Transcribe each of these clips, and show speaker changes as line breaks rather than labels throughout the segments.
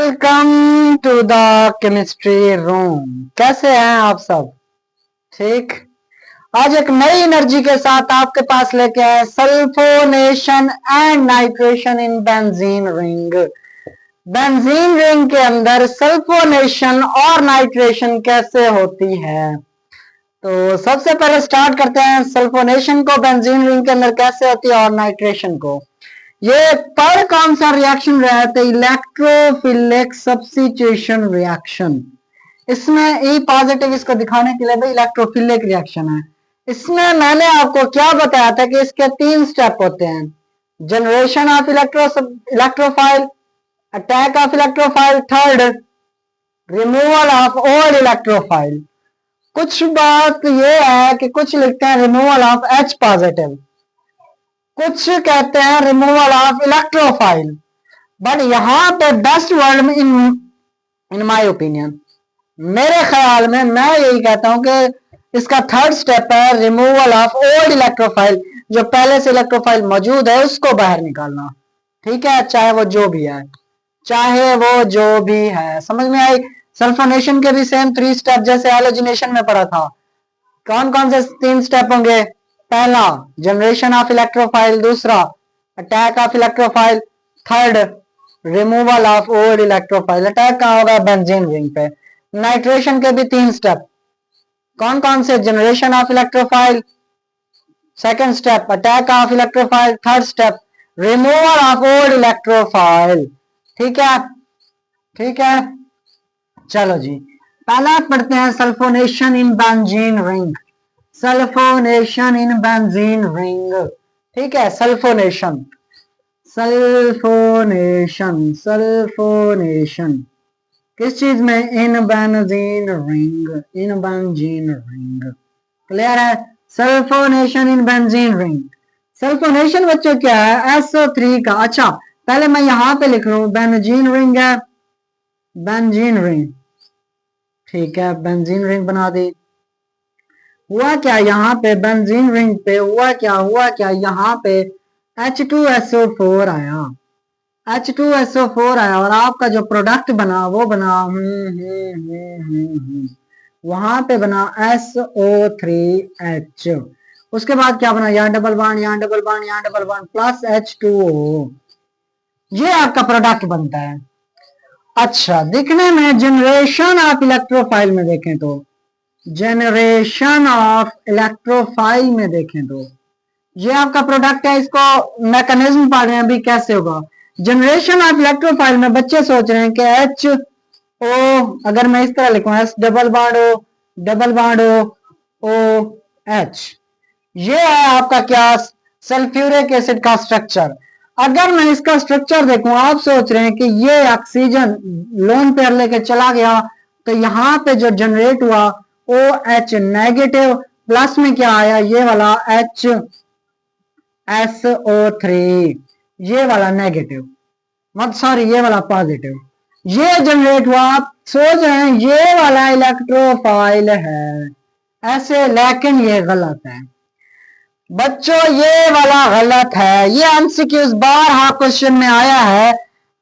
Welcome to the chemistry room. कैसे हैं आप सब? ठीक। आज एक नई एनर्जी के साथ आपके पास लेके आए sulphonation and nitration in benzene ring. Benzene ring के अंदर सल्फोनेशन और नाइट्रेशन कैसे होती है, तो सबसे पहले स्टार्ट करते हैं सल्फोनेशन को बेंजीन रिंग के अंदर कैसे होती है और नाइट्रेशन को। ये पर कौन सा रिएक्शन रहता है? Electrophilic substitution reaction. इसमें ई पॉजिटिव इसको दिखाने के लिए भाई इलेक्ट्रोफिलिक रिएक्शन है। इसमें मैंने आपको क्या बताया था कि इसके 3 स्टेप होते हैं। Generation of electrophile, attack of electrophile, third removal of old electrophile. कुछ बात ये है कि कुछ लिखते हैं रिमूवल ऑफ H पॉजिटिव, कुछ कहते हैं रिमूवल ऑफ इलेक्ट्रोफाइल, बट यहां पे best word in my opinion, मेरे ख्याल में मैं यही कहता हूं कि इसका थर्ड स्टेप है रिमूवल ऑफ ओल्ड इलेक्ट्रोफाइल। जो पहले से इलेक्ट्रोफाइल मौजूद है उसको बाहर निकालना। ठीक है, चाहे वो जो भी है, चाहे वो जो भी है। समझ में आई? सल्फोनेशन के भी सेम 3 स्टेप जैसे हैलोजिनेशन में पढ़ा था। कौन कौन से 3 स्टेप होंगे? पहला जनरेशन ऑफ इलेक्ट्रोफाइल, दूसरा attack of electrophile, third removal of old electrophile. Attack कहाँ होगा? बेंजीन रिंग पे। नाइट्रेशन के भी 3 स्टेप। कौन कौन से? Generation of electrophile, second step attack of electrophile, third step removal of old electrophile. ठीक है, ठीक है। चलो जी, पहला पढ़ते हैं sulphonation in benzene ring. Sulphonation in benzene ring. ठीक है, सल्फोनेशन, सल्फोनेशन, सल्फोनेशन किस चीज में? In benzene ring, in benzene ring. Clear है? Sulphonation in benzene ring. Sulphonation बच्चों क्या है? SO3 का। अच्छा, पहले मैं यहां पे लिख रहा हूं बेंजीन रिंग है, बेंजीन रिंग। ठीक है, बेंजीन रिंग बना दी। हुआ क्या यहाँ पे बेंजीन रिंग पे? हुआ क्या यहाँ पे H2SO4 आया, H2SO4 आया और आपका जो प्रोडक्ट बना वो बना वहां पे बना SO3H। उसके बाद क्या बना? यहाँ डबल बॉन्ड, यहाँ डबल बॉन्ड, यहाँ डबल बॉन्ड प्लस H2O। ये आपका प्रोडक्ट बनता है। अच्छा, दिखने में जनरेशन ऑफ इलेक्ट्रोफाइल में देखें तो, जनरेशन ऑफ इलेक्ट्रोफाइल में देखें तो ये आपका प्रोडक्ट है। इसको मैकेनिज्म पढ़ रहे हैं अभी कैसे होगा। जनरेशन ऑफ इलेक्ट्रोफाइल में बच्चे सोच रहे हैं कि HO, अगर मैं इस तरह लिखूं S double bond O, double bond OH, ये है आपका क्या? सल्फ्यूरिक एसिड का स्ट्रक्चर। अगर मैं इसका स्ट्रक्चर देखूं, आप सोच रहे हैं कि ये ऑक्सीजन लोन पेयर लेके चला गया, तो यहाँ पे जो जनरेट हुआ OH नेगेटिव, प्लस में क्या आया? ये वाला HSO3, ये वाला नेगेटिव, मत सॉरी ये वाला पॉजिटिव, ये जनरेट हुआ। आप सोच रहे हैं ये वाला इलेक्ट्रोफाइल है ऐसे, लेकिन ये गलत है बच्चों, ये वाला गलत है। ये एमसीक्यूज बारहा क्वेश्चन में आया है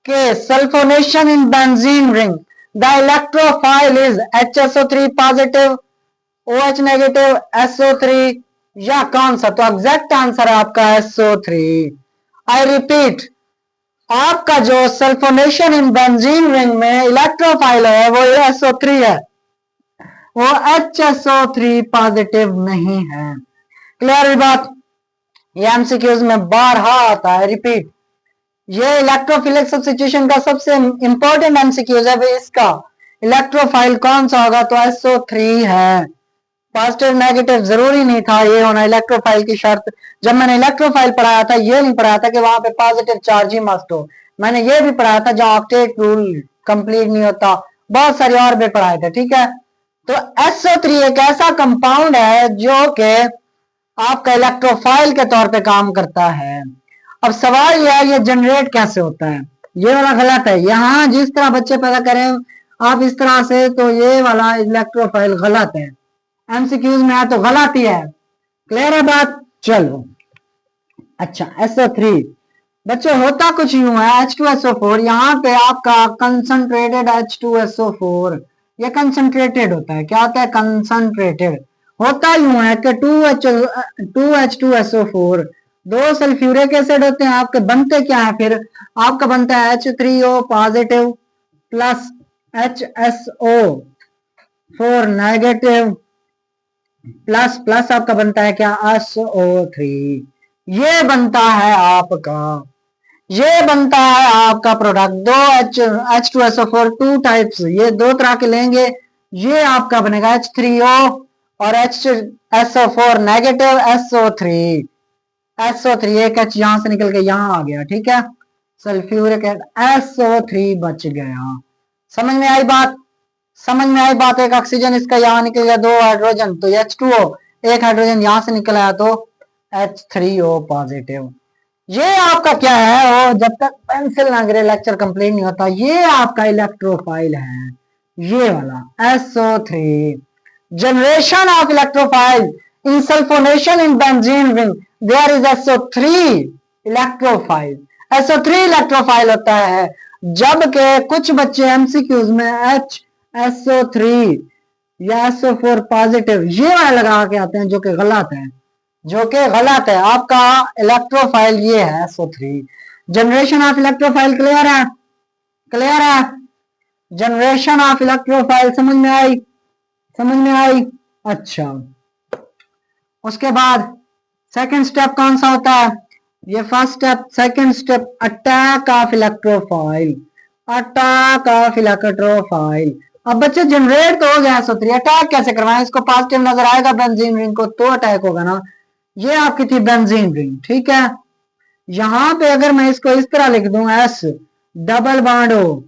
कि sulphonation in benzene ring the electrophile is HSO3 positive, OH negative, SO3 या कौन सा? तो एग्जैक्ट आंसर है आपका SO3। आई रिपीट, आपका जो सल्फोनेशन इन बेंजीन रिंग में इलेक्ट्रोफाइल है वो SO3 है, वो HSO3 पॉजिटिव नहीं है। क्लियर बात? ये एमसीक्यूज में बारहा आता है। रिपीट, ये इलेक्ट्रोफिलिक सब्स्टिट्यूशन का सबसे इंपॉर्टेंट एमसीक्यूज है भाई। इसका इलेक्ट्रोफाइल कौन सा होगा? तो SO3 है। पॉजिटिव नेगेटिव जरूरी नहीं था ये होना इलेक्ट्रोफाइल की शर्त। जब मैंने इलेक्ट्रोफाइल पढ़ाया था, ये नहीं पढ़ाया था कि वहां पे पॉजिटिव चार्ज ही मस्ट हो। मैंने ये भी पढ़ाया था जहां ऑक्टेट रूल कंप्लीट नहीं होता, बहुत सारे और भी पढ़ाए थे। ठीक है, तो SO3 एक ऐसा कंपाउंड है जो कि आपका इलेक्ट्रोफाइल के तौर पे काम करता है। अब सवाल यह है, ये जनरेट कैसे होता है? ये वाला गलत है। यहाँ जिस तरह बच्चे पैदा करें आप इस तरह से, तो ये वाला इलेक्ट्रोफाइल गलत है। एमसीक्यूज में आया तो गलत ही है। क्लियर है बात? चलो, अच्छा SO3 बच्चों होता कुछ यूं है, H2SO4 यहाँ पे आपका कंसंट्रेटेड H2SO4, ये कंसंट्रेटेड होता है। क्या होता है? कंसंट्रेटेड। होता यूं है कि 2H2SO4 दो सल्फ्यूरिक एसिड होते हैं आपके, बनते क्या है फिर? आपका बनता है H3O positive plus HSO4 negative plus plus आपका बनता है क्या? SO3। ये बनता है आपका, ये बनता है आपका प्रोडक्ट। दो H2SO4 टू टाइप्स, ये दो तरह के लेंगे। ये आपका बनेगा H3O और HSO4 नेगेटिव SO3। SO3 एक H यहां से निकल के यहां आ गया, ठीक है, सल्फ्यूरिक SO3 बच गया। समझ में आई बात? समझ में आई बात? एक ऑक्सीजन इसका यहां निकल गया, दो हाइड्रोजन तो H2O, एक हाइड्रोजन यहां से निकल आया तो H3O पॉजिटिव। ये आपका क्या है? वो जब तक पेंसिल ना गिरे लेक्चर कंप्लीट नहीं होता। ये आपका इलेक्ट्रोफाइल है, ये वाला SO3। Generation of electrophile in sulphonation in benzene ring there is SO3 electrophile. SO3 electrophile होता है, जबकि कुछ बच्चे एमसीक्यूज में HSO3 या SO4 पॉजिटिव ये वाला लगा के आते हैं, जो कि गलत है, जो कि गलत है। आपका इलेक्ट्रोफाइल ये है SO3। Generation of electrophile clear है? क्लियर है? जनरेशन ऑफ इलेक्ट्रोफाइल समझ में आई? समझ में आई? अच्छा, उसके बाद सेकंड स्टेप कौन सा होता है? ये first step. Second step attack of electrophile, attack of electrophile. अब बच्चे जनरेट तो हो गया SO3, अटैक कैसे करवाएं? इसको पॉजिटिव नजर आएगा बेंजीन रिंग को तो अटैक होगा ना। ये आपकी थी बेंजीन रिंग, ठीक है। यहां पे अगर मैं इसको इस तरह लिख दूं, S double bond O,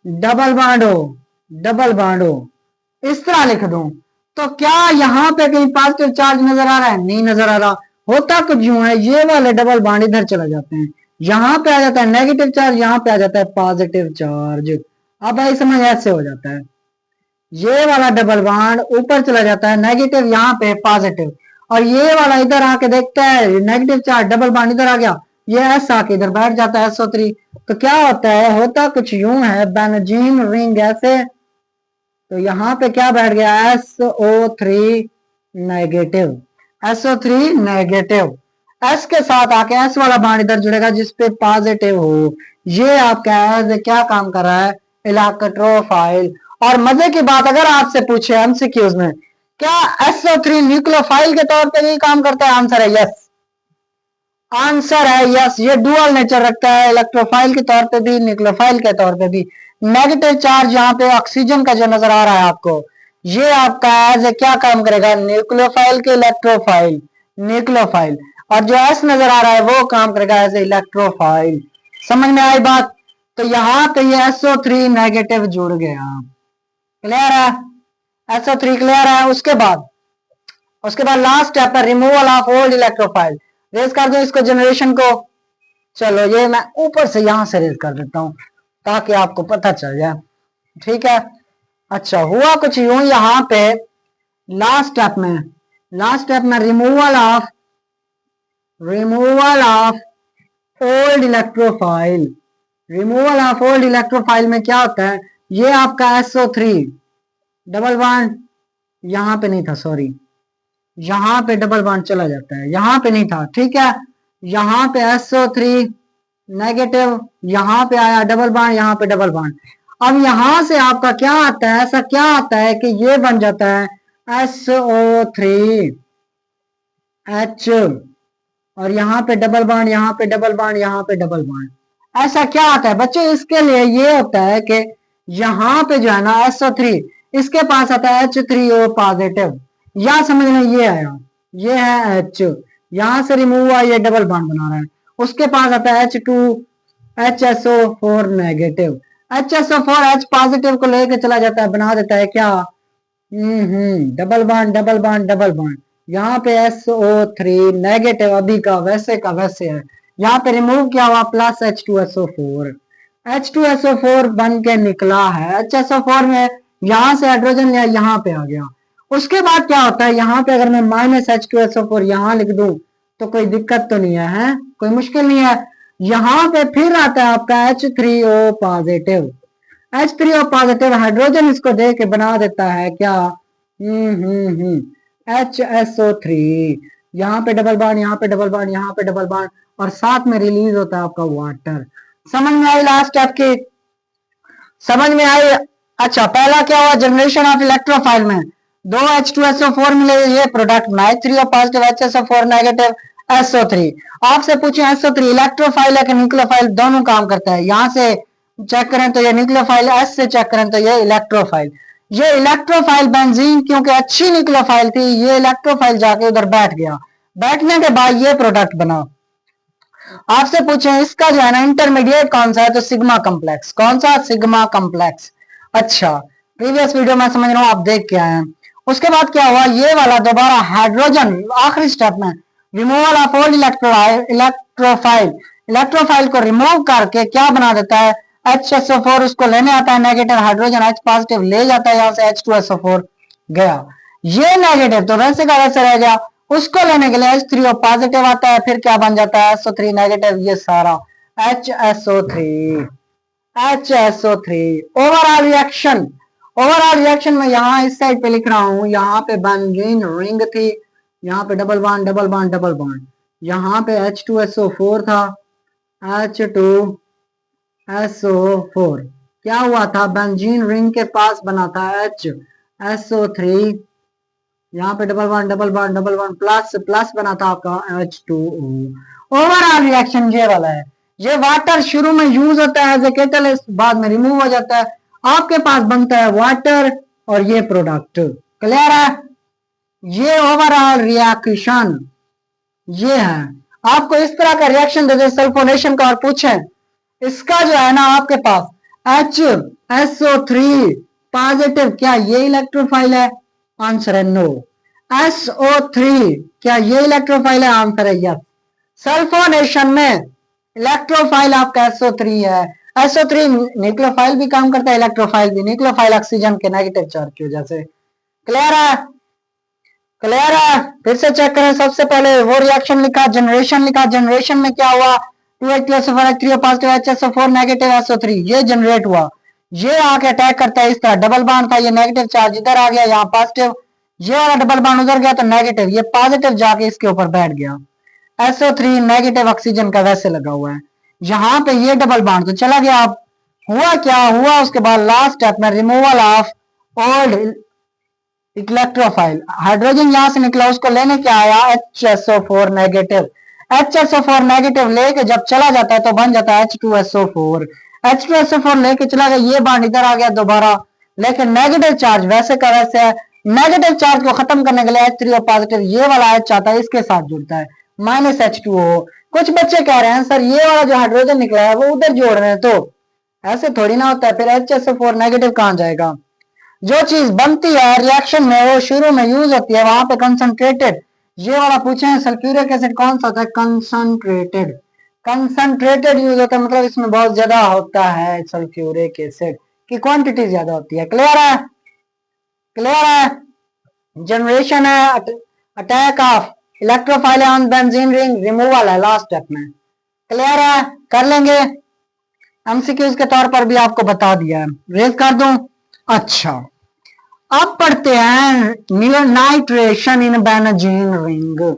double bond O, double bond O, इस तरह लिख दूं, तो क्या यहाँ पे कहीं पॉजिटिव चार्ज नजर आ रहा है? नहीं नजर आ रहा। होता कुछ यूं है, ये वाले डबल बॉन्ड इधर चला जाते हैं, यहाँ पे आ जाता है नेगेटिव चार्ज, यहाँ पे आ जाता है पॉजिटिव चार्ज। अब भाई समझ ऐसे हो जाता है, ये वाला डबल बॉन्ड ऊपर चला जाता है नेगेटिव, यहाँ पे पॉजिटिव, और ये वाला इधर आके देखता है नेगेटिव चार्ज, डबल बॉन्ड इधर आ गया, ये S आके इधर बैठ जाता है SO3। तो क्या होता है? होता कुछ यूं है, बेंजीन रिंग ऐसे, तो यहाँ पे क्या बैठ गया? SO3 negative, SO3 negative. S के साथ आके S वाला बॉन्ड इधर जुड़ेगा जिसपे पॉजिटिव हो। ये आपका क्या काम कर रहा है? इलेक्ट्रोफाइल। और मजे की बात, अगर आपसे पूछे एमसीक्यूज में, क्या SO3 न्यूक्लियोफाइल के तौर पे भी काम करता है? आंसर है यस, आंसर है यस। ये डुअल नेचर रखता है, इलेक्ट्रोफाइल के तौर पे भी, न्यूक्लियोफाइल के तौर पे भी। नेगेटिव चार्ज यहाँ पे ऑक्सीजन का जो नजर आ रहा है आपको, ये आपका एज ए क्या काम करेगा? न्यूक्लियोफाइल के इलेक्ट्रोफाइल, न्यूक्लियोफाइल। और जो S नजर आ रहा है वो काम करेगा एज ए इलेक्ट्रोफाइल। समझ में आई बात? तो यहाँ पे ये SO3 नेगेटिव जुड़ गया। क्लियर है? SO3 क्लियर है? उसके बाद लास्ट स्टेप है removal of old electrophile. Raise कर दो इसको, जनरेशन को। चलो ये मैं ऊपर से यहां से रेज कर देता हूं ताकि आपको पता चल जाए, ठीक है। अच्छा, हुआ कुछ यूं, यहाँ पे लास्ट स्टेप में removal of old electrophile. Removal of old electrophile में क्या होता है? ये आपका SO3 डबल बॉन्ड यहाँ पे नहीं था, सॉरी, यहाँ पे डबल बॉन्ड चला जाता है, यहाँ पे नहीं था, ठीक है। यहाँ पे SO3 नेगेटिव, यहाँ पे आया डबल बॉन्ड, यहाँ पे डबल बॉन्ड। अब यहां से आपका क्या आता है? ऐसा क्या आता है कि ये बन जाता है SO3H, और यहाँ पे डबल बॉन्ड, यहाँ पे डबल बॉन्ड, यहाँ पे डबल बॉन्ड। ऐसा क्या आता है बच्चों? इसके लिए ये होता है कि यहाँ पे जो है ना SO3, इसके पास आता है H3O पॉजिटिव, या समझ में ये आया, ये है H, यहां से रिमूव हुआ, ये डबल बॉन्ड बना रहा है। उसके पास आता है HSO4 negative, HSO4 H positive को लेके चला जाता है, बना देता है क्या? Double bond, double bond, double bond. यहाँ पे SO3 नेगेटिव अभी का वैसे है। यहाँ पे रिमूव किया हुआ प्लस H2SO4 बन के निकला है। HSO4 में यहाँ से हाइड्रोजन लिया, यहाँ पे आ गया। उसके बाद क्या होता है? यहाँ पे अगर मैं -H2SO4 यहाँ लिख दूं तो कोई दिक्कत तो नहीं है, कोई मुश्किल नहीं है। यहाँ पे फिर आता है आपका H3O positive. H3O positive hydrogen इसको दे के बना देता है क्या, HSO3। यहाँ पे डबल बॉन्ड, यहाँ पे डबल बॉन्ड, यहाँ पे डबल बॉन्ड, और साथ में रिलीज होता है आपका वाटर। समझ में आई लास्ट स्टेप की? समझ में आई? अच्छा, पहला क्या हुआ, जनरेशन ऑफ इलेक्ट्रोफाइल में दो H2SO4 मिले, ये प्रोडक्ट में H3O positive, HSO4 negative, SO3। आपसे पूछे SO3 इलेक्ट्रोफाइल है कि न्यूक्लियोफाइल, दोनों काम करता है। यहां से चेक करें तो ये न्यूक्लियोफाइल, S से चेक करें तो ये इलेक्ट्रोफाइल। ये इलेक्ट्रोफाइल बेंजीन क्योंकि अच्छी न्यूक्लियोफाइल थी, ये इलेक्ट्रोफाइल जाके उधर बैठ गया, बैठने के बाद ये प्रोडक्ट बना। आपसे पूछे इसका जो है ना इंटरमीडिएट कौन सा है, तो सिग्मा कॉम्प्लेक्स। कौन सा? Sigma complex. अच्छा, प्रीवियस वीडियो में समझ रहा हूं आप देख के आए हैं। उसके बाद क्या हुआ, ये वाला दोबारा हाइड्रोजन आखिरी स्टेप में removal of old electrophile, electrophile को रिमूव करके क्या बना देता है, HSO4 उसको लेने आता है नेगेटिव, हाइड्रोजन H पॉजिटिव ले जाता है, यहाँ से H2SO4 गया, ये नेगेटिव तो वैसे का वैसे रह गया। उसको लेने के लिए H3O पॉजिटिव आता है, फिर क्या बन जाता है, SO3 नेगेटिव, ये सारा HSO3। HSO3 overall reaction, overall reaction में यहाँ इस साइड पे लिख रहा हूं, यहाँ पे बेंजीन रिंग थी, यहाँ पे double bond double bond double bond, यहाँ पे H2SO4 था, H2SO4 क्या हुआ था, बेंजीन रिंग के पास बना था HSO3, यहाँ पे double bond double bond double bond plus plus बना था आपका H2O। ओवरऑल रिएक्शन ये वाला है। ये वाटर शुरू में यूज होता है एज ए कैटलिस्ट, बाद में रिमूव हो जाता है, आपके पास बनता है वाटर और ये प्रोडक्ट। क्लियर है? ये ओवरऑल रिएक्शन ये है। आपको इस तरह का रिएक्शन दे दे सल्फोनेशन का और पूछें इसका जो है ना आपके पास HSO3 पॉजिटिव, क्या ये इलेक्ट्रोफाइल है? आंसर है नो। SO3 क्या ये इलेक्ट्रोफाइल है? आंसर है यस। सल्फोनेशन में इलेक्ट्रोफाइल आपका SO3 है। SO3 न्यूक्लियोफाइल भी काम करता है, इलेक्ट्रोफाइल भी। न्यूक्लियोफाइल ऑक्सीजन के नेगेटिव चार्ज की वजह से। क्लियर है? क्लियर है? फिर से चेक करें। सबसे पहले वो रिएक्शन लिखा, जनरेशन लिखा। जनरेशन में क्या हुआ, 2H2SO4 positive, HSO4 negative, SO3 ये जनरेट हुआ। ये आके अटैक करता है इस तरह, डबल बॉन्ड था, ये नेगेटिव चार्ज इधर आ गया, यहाँ पॉजिटिव, ये वाला डबल बॉन्ड उधर गया तो नेगेटिव, ये पॉजिटिव जाके इसके ऊपर बैठ गया। SO3 नेगेटिव ऑक्सीजन का वैसे लगा हुआ है, यहाँ पे ये डबल बॉन्ड तो चला गया। अब हुआ क्या हुआ, उसके बाद लास्ट स्टेप में removal of old electrophile, hydrogen यहां से निकला, उसको लेने क्या आया, HSO4 नेगेटिव। HSO4 नेगेटिव लेके जब चला जाता है तो बन जाता है H2SO4। H2SO4 लेके चला गया, ये बॉन्ड इधर आ गया दोबारा, लेकिन नेगेटिव चार्ज वैसे का वैसे है। नेगेटिव चार्ज को खत्म करने के लिए H3O पॉजिटिव ये वाला H आता है, इसके साथ जुड़ता है, माइनस H2O। कुछ बच्चे कह रहे हैं सर ये वाला जो हाइड्रोजन निकला है वो उधर जोड़ रहे हैं, तो ऐसे थोड़ी ना होता है, फिर HSO4 नेगेटिव कहां जाएगा। जो चीज बनती है रिएक्शन में वो शुरू में यूज होती है वहां पे कंसंट्रेटेड। ये वाला पूछे हैं सल्फ्यूरिक एसिड कौन सा होता है, कंसंट्रेटेड। कंसंट्रेटेड यूज होता है, मतलब इसमें बहुत ज्यादा होता है सल्फ्यूरिक एसिड की क्वांटिटी ज्यादा होती है। क्लियर है? क्लियर है? जनरेशन है, attack of electrophile on benzene ring, removal है लास्ट स्टेप में। क्लियर है? कर लेंगे। एमसीक्यूज के तौर पर भी आपको बता दिया है, रेज कर दूं। अच्छा, अब पढ़ते हैं नाइट्रेशन इन बेंजीन रिंग।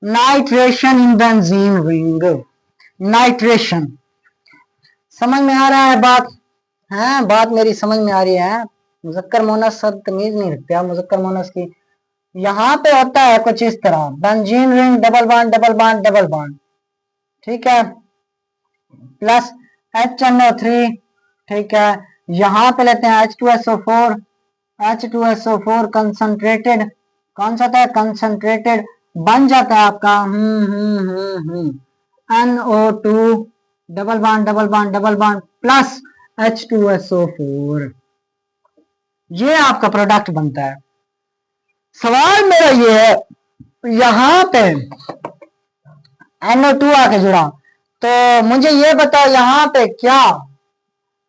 नाइट्रेशन इन बेंजीन रिंग, नाइट्रेशन समझ में आ रहा है बात? है बात मेरी समझ में आ रही है? मुजक्कर मोनस सब तमीज नहीं रखते आप मुजक्कर मोनस की। यहाँ पे होता है कुछ इस तरह, benzene ring double bond double bond double bond, ठीक है, प्लस HNO3, ठीक है। यहाँ पे लेते हैं H2SO4, H2SO4 कंसंट्रेटेड, कौन सा था, कंसंट्रेटेड, बन जाता है आपका NO2 double bond plus H2SO4, ये आपका प्रोडक्ट बनता है। सवाल मेरा ये है, यहाँ पे NO2 आके जुड़ा, तो मुझे ये बताओ यहाँ पे क्या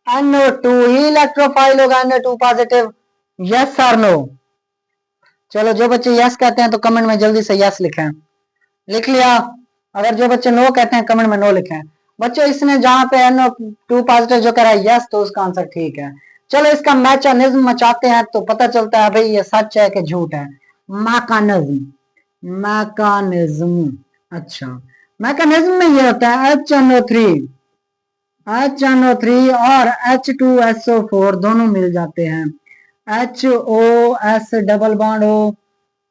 NO2 ही इलेक्ट्रोफाइल होगा, NO2 पॉजिटिव, यस और नो? चलो जो बच्चे यस कहते हैं तो कमेंट में जल्दी से यस लिखें। लिख लिया। अगर जो बच्चे नो कहते हैं कमेंट में नो लिखें। बच्चों इसने जहां पे NO2 पॉजिटिव जो कह रहा है यस, तो उसका आंसर ठीक है। चलो इसका मैकेनिज्म मचाते हैं तो पता चलता है भाई ये सच है कि झूठ है। मैकेनिज्म, मैकेनिज्म, अच्छा मैकेनिज्म में ये होता है HNO3 और H2SO4 दोनों मिल जाते हैं। HOS double bond O,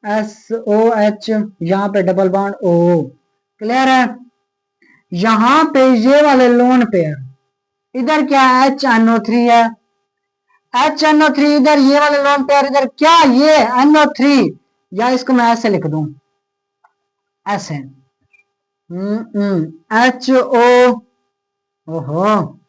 SOH, यहाँ पे डबल बॉन्ड O। क्लियर है? यहाँ पे ये वाले लोन पेयर, इधर क्या HNO3 है, HNO3 इधर, ये वाले लोन पेयर इधर, क्या ये NO3, या इसको मैं ऐसे लिख दूं, ऐसे HO, ओहो,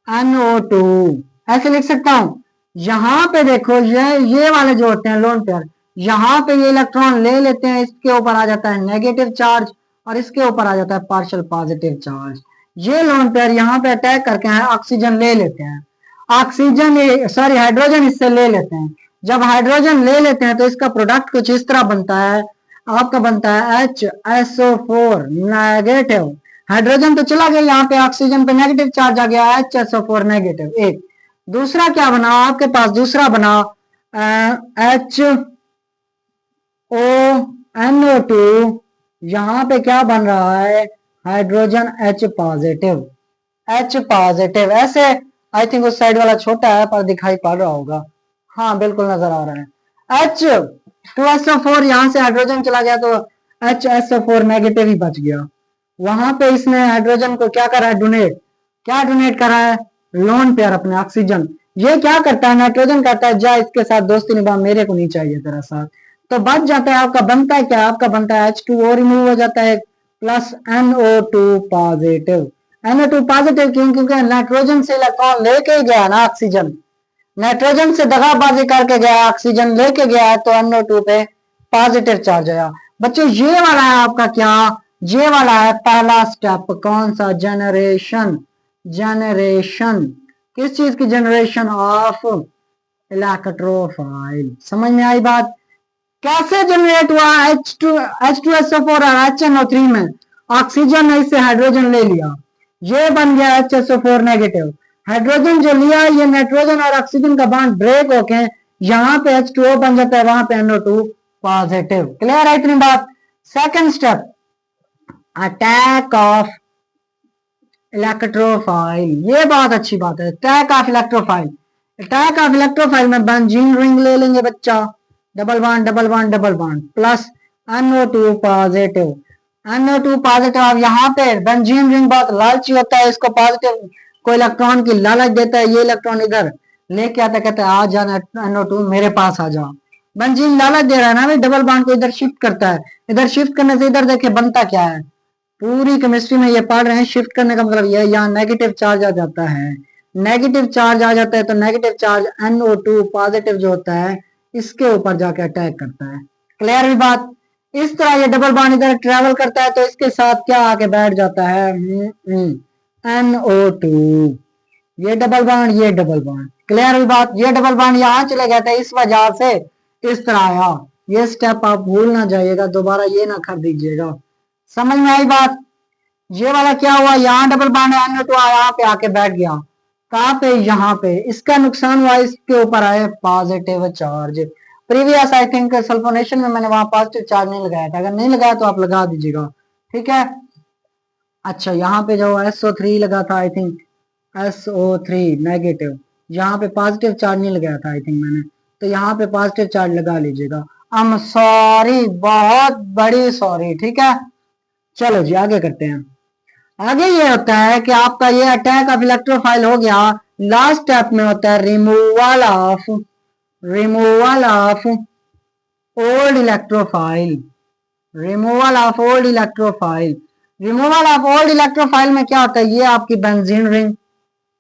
HONO2 ऐसे लिख सकता हूं। यहां पे देखो ये वाले जो होते हैं लोन पेयर, यहां पे ये इलेक्ट्रॉन ले लेते हैं, इसके ऊपर आ जाता है नेगेटिव चार्ज और इसके ऊपर आ जाता है पार्शियल पॉजिटिव चार्ज। ये लोन पेयर यहाँ पे अटैक करके है ऑक्सीजन ले लेते हैं, ऑक्सीजन सॉरी हाइड्रोजन इससे ले लेते हैं। जब हाइड्रोजन ले लेते हैं तो इसका प्रोडक्ट कुछ इस तरह बनता है, आपका बनता है HSO4 नेगेटिव। हाइड्रोजन तो चला गया, यहाँ पे ऑक्सीजन पे नेगेटिव चार्ज आ गया, HSO4 नेगेटिव। एक दूसरा क्या बना आपके पास, दूसरा बना HONO2, यहाँ पे क्या बन रहा है, हाइड्रोजन H पॉजिटिव। ऐसे आई थिंक उस साइड वाला छोटा है पर दिखाई पड़ रहा होगा, हाँ बिल्कुल नजर आ रहा है। H2SO4 यहाँ से हाइड्रोजन चला गया तो HSO4 नेगेटिव ही बच गया। वहां पे इसने हाइड्रोजन को क्या करा है, डोनेट। क्या डोनेट करा है, लोन पेयर अपने ऑक्सीजन। ये क्या करता है, नाइट्रोजन कहता है जा इसके साथ दोस्ती निभा, मेरे को नहीं चाहिए तेरा साथ, तो बच जाता है। आपका बनता है क्या, आपका बनता है H2O रिमूव हो जाता है plus NO2 positive. NO2 positive क्यों, क्योंकि नाइट्रोजन से इलेक्ट्रॉन लेके गया ना ऑक्सीजन, नाइट्रोजन से दगाबाजी करके गया, ऑक्सीजन लेके गया है, तो NO2 पे पॉजिटिव चार्ज आया। बच्चों ये वाला है आपका क्या, ये वाला है पहला स्टेप, कौन सा, जनरेशन। जनरेशन किस चीज की, जनरेशन ऑफ इलेक्ट्रोफाइल। समझ में आई बात, कैसे जनरेट हुआ, H2SO4 और HNO3 में ऑक्सीजन ने इससे हाइड्रोजन ले लिया, ये बन गया HSO4 नेगेटिव। हाइड्रोजन जो लिया, ये नाइट्रोजन और ऑक्सीजन का बॉन्ड ब्रेक होके यहाँ पे H2O बन जाता है, वहां पे NO2 पॉजिटिव। क्लियर है इतनी बात। Second step, attack of electrophile. ये बहुत अच्छी बात है, attack of electrophile. Attack of electrophile में बेंजीन रिंग ले लेंगे बच्चा, double bond double bond double bond plus NO2 positive. NO2 positive. अब यहाँ पे बेंजीन रिंग बहुत लालची होता है, इसको पॉजिटिव को इलेक्ट्रॉन की लालच देता है, ये इलेक्ट्रॉन इधर लेके आता, कहता है आ जा NO2 मेरे पास आ जा। बेंजीन लालच दे रहा है ना भाई, डबल बॉन्ड को इधर शिफ्ट करता है, इधर शिफ्ट करने से इधर देखे बनता क्या है, पूरी केमिस्ट्री में ये पढ़ रहे हैं, शिफ्ट करने का मतलब ये, यहाँ नेगेटिव चार्ज आ जाता है, नेगेटिव चार्ज आ जाता है तो नेगेटिव चार्ज NO2 पॉजिटिव जो होता है इसके ऊपर जाके अटैक करता है। क्लियर हुई बात। इस तरह ये डबल बॉन्ड इधर ट्रेवल करता है तो इसके साथ क्या आके बैठ जाता है, NO2। ये डबल बॉन्ड, ये डबल बॉन्ड। क्लियर हुई बात। ये डबल बॉन्ड यहाँ चले गए थे, इस वजह से इस तरह आया। ये स्टेप आप भूल ना जाइएगा, दोबारा ये ना कर दीजिएगा। समझ में आई बात। ये वाला क्या हुआ, यहाँ डबल बॉन्ड है, NO2 यहाँ पे आके बैठ गया, कहाँ पे, यहाँ पे। इसका नुकसान हुआ, इसके ऊपर आए positive charge. Previous I think sulphonation में मैंने वहां पॉजिटिव चार्ज नहीं लगाया था, अगर नहीं लगाया तो आप लगा दीजिएगा, ठीक है। अच्छा यहाँ पे जो SO3 लगा था आई थिंक, SO3 नेगेटिव, यहाँ पे पॉजिटिव चार्ज नहीं लगाया था आई थिंक मैंने, तो यहाँ पे पॉजिटिव चार्ज लगा लीजिएगा। I'm सॉरी, बहुत बड़ी सॉरी, ठीक है। चलो जी आगे करते हैं। आगे ये होता है कि आपका ये अटैक ऑफ इलेक्ट्रोफाइल हो गया, लास्ट स्टेप में होता है removal of old electrophile. Removal of old electrophile. Removal of old electrophile में क्या होता है, ये आपकी बेंजीन रिंग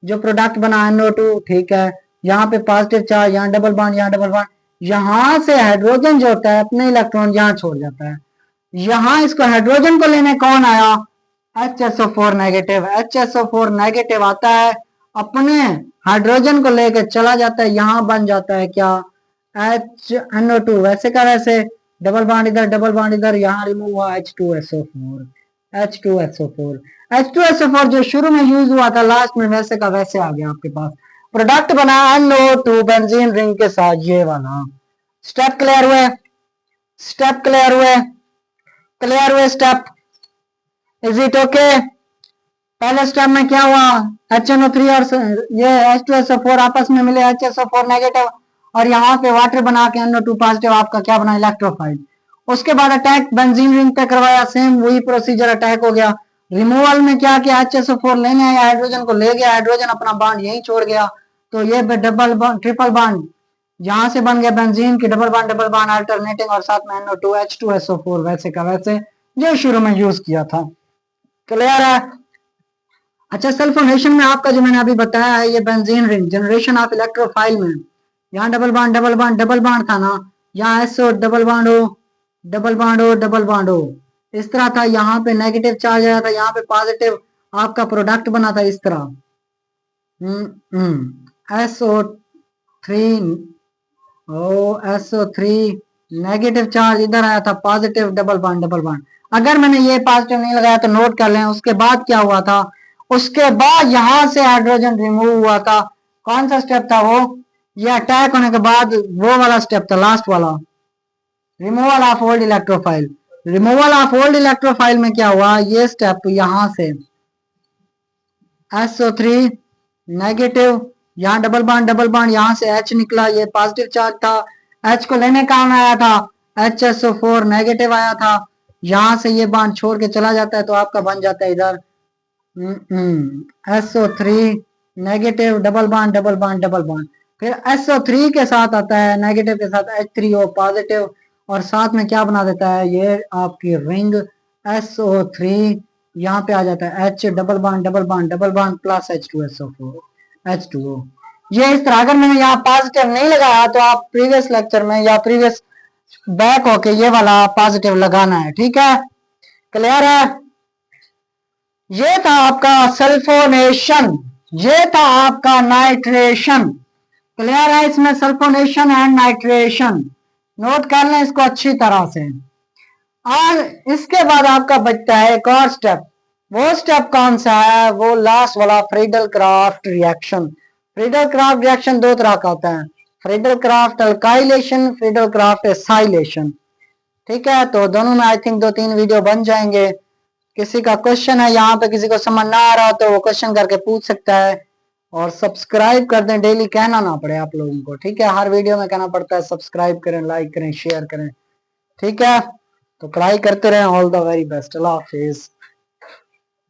जो प्रोडक्ट बना NO2, ठीक है, यहाँ पे पॉजिटिव चार्ज, यहाँ डबल बॉन्ड, यहाँ डबल बॉन्ड, यहाँ से हाइड्रोजन जो होता है अपने इलेक्ट्रॉन यहाँ छोड़ जाता है। यहाँ इसको हाइड्रोजन को लेने कौन आया, HSO4 नेगेटिव। HSO4 नेगेटिव आता है, अपने हाइड्रोजन को लेकर चला जाता है, यहाँ बन जाता है क्या, NO2 वैसे का वैसे। डबल बॉन्ड इधर, डबल बॉन्ड इधर, यहाँ रिमूव हुआ H2SO4, H2SO4, H2SO4 जो शुरू में यूज हुआ था लास्ट में वैसे का वैसे आ गया आपके पास। प्रोडक्ट बना NO2 बेंजीन रिंग के साथ, ये वाला। स्टेप क्लियर हुए, स्टेप क्लियर हुए, क्लियर हुए स्टेप। Is it okay? पहले स्टेप में क्या हुआ, HNO3 और ये H2SO4 आपस में मिले, HSO4 नेगेटिव और यहाँ पे वाटर बना के NO2 पॉजिटिव, आपका क्या बना, इलेक्ट्रोफाइल। उसके बाद अटैक बेंजीन रिंग पे करवाया, सेम वही प्रोसीजर, अटैक हो गया। रिमूवल में क्या किया, HSO4 लेने आया, हाइड्रोजन को ले गया, हाइड्रोजन अपना बॉन्ड यहीं छोड़ गया, तो ये डबल बॉन्ड, ट्रिपल बॉन्ड यहाँ से बन गया बेंजीन की, डबल बॉन्ड अल्टरनेटिंग, और साथ में NO2 H2SO4 वैसे का वैसे जो शुरू में यूज किया था। क्लियर है? अच्छा, सल्फोनेशन में आपका जो मैंने अभी बताया है, ये benzene ring, generation of electrophile में, यहाँ double bond double bond double bond था ना, यहाँ SO double bond O, double bond O, double bond O, इस तरह था। यहाँ पे नेगेटिव चार्ज आया था, यहाँ पे पॉजिटिव, आपका प्रोडक्ट बना था इस तरह। SO3 SO3 नेगेटिव चार्ज इधर आया था, positive, double bond double bond. अगर मैंने ये पॉजिटिव नहीं लगाया तो नोट कर लें। उसके बाद क्या हुआ था, उसके बाद यहां से हाइड्रोजन रिमूव हुआ था। कौन सा स्टेप था वो, ये अटैक होने के बाद वो वाला स्टेप था, लास्ट वाला, removal of old electrophile. Removal of old electrophile में क्या हुआ, ये स्टेप यहां से SO3 नेगेटिव, यहाँ डबल बॉन्ड, यहाँ से H निकला, ये पॉजिटिव चार्ज था, H को लेने कौन आया था, HSO4 नेगेटिव आया था, यहाँ से ये बॉन्ड छोड़ के चला जाता है तो आपका बन जाता है इधर SO3 negative, double bond double bond double bond. फिर SO3 के साथ आता है नेगेटिव के साथ H3O पॉजिटिव, और साथ में क्या बना देता है, ये आपकी रिंग SO3, यहाँ पे आ जाता है H double bond double bond double bond plus H2SO4 H2O। ये इस तरह, अगर मैंने यहाँ पॉजिटिव नहीं लगाया तो आप प्रीवियस लेक्चर में या प्रीवियस बैक होके ये वाला पॉजिटिव लगाना है, ठीक है? क्लियर है? ये था आपका सल्फोनेशन, ये था आपका नाइट्रेशन। क्लियर है? इसमें सल्फोनेशन एंड नाइट्रेशन, नोट कर लें इसको अच्छी तरह से। और इसके बाद आपका बचता है एक और स्टेप। वो स्टेप कौन सा है, वो लास्ट वाला, Friedel craft reaction. Friedel craft reaction दो तरह का होता है, Friedel craft alkylation, Friedel Crafts acylation, ठीक है? तो दोनों में आई थिंक 2-3 वीडियो बन जाएंगे। किसी का क्वेश्चन है यहाँ पे, किसी को समझ ना आ रहा तो वो क्वेश्चन करके पूछ सकता है। और सब्सक्राइब कर दें, डेली कहना ना पड़े आप लोगों को, ठीक है? हर वीडियो में कहना पड़ता है सब्सक्राइब करें, लाइक करें, शेयर करें, ठीक है? तो पढ़ाई करते रहें। All the very best. Allah Hafiz.